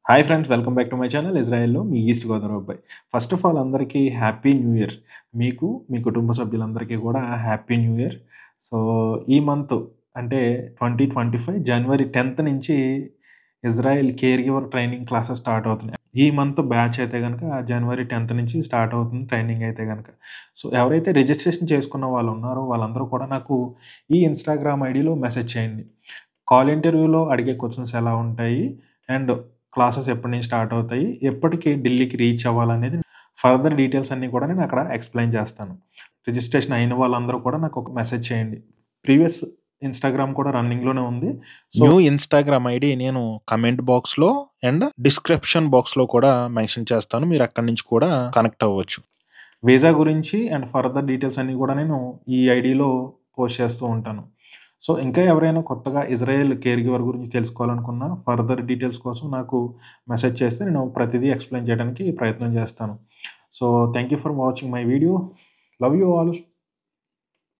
Hi friends, welcome back to my channel ఇజ్రాయెల్‌లో మీ east Godavari అబ్బాయి. ఫస్ట్ ఆఫ్ ఆల్ అందరికీ హ్యాపీ న్యూ ఇయర్. మీకు, మీ కుటుంబ సభ్యులందరికీ కూడా హ్యాపీ న్యూ ఇయర్. సో, ఈ మంత్ అంటే 2025 జనవరి 10థ్ నుంచి Israel caregiver training classes start అవుతున్నాయి. ఈ మంత్ బ్యాచ్ అయితే గనక జనవరి 10థ్ నుంచి స్టార్ట్ అవుతుంది ట్రైనింగ్ అయితే గనక. సో, ఎవరైతే రిజిస్ట్రేషన్ చేసుకున్న వాళ్ళు ఉన్నారో వాళ్ళందరూ కూడా నాకు ఈ ఇన్‌స్టాగ్రామ్ ఐడీలో మెసేజ్ చేయండి. కాల్ ఇంటర్వ్యూలో అడిగే క్వెషన్స్ ఎలా ఉంటాయి? అండ్ క్లాసెస్ ఎప్పటి నుంచి స్టార్ట్ అవుతాయి? ఎప్పటికి ఢిల్లీకి రీచ్ అవ్వాలనేది ఫర్దర్ డీటెయిల్స్ అన్నీ కూడా నేను అక్కడ ఎక్స్‌ప్లెయిన్ చేస్తాను. రిజిస్ట్రేషన్ అయిన వాళ్ళందరూ కూడా నాకు ఒక మెసేజ్ చేయండి. ప్రీవియస్ ఇన్‌స్టాగ్రామ్ కూడా రన్నింగ్‌లోనే ఉంది. న్యూ ఇన్‌స్టాగ్రామ్ ఐడీ నేను కమెంట్ బాక్స్‌లో అండ్ డిస్క్రిప్షన్ బాక్స్‌లో కూడా మెన్షన్ చేస్తాను. మీరు అక్కడి నుంచి కూడా కనెక్ట్ అవ్వచ్చు. వీసా గురించి అండ్ ఫర్దర్ డీటెయిల్స్ అన్నీ కూడా నేను ఈ ఐడీలో పోస్ట్ చేస్తూ ఉంటాను. సో, ఇంకా ఎవరైనా కొత్తగా ఇజ్రాయెల్ కేర్ గివర్ గురించి తెలుసుకోవాలనుకున్నా, ఫర్దర్ డీటెయిల్స్ కోసం నాకు మెసేజ్ చేస్తే నేను ప్రతిదీ ఎక్స్‌ప్లెయిన్ చేయడానికి ప్రయత్నం చేస్తాను. So, thank you for watching my video. Love you all.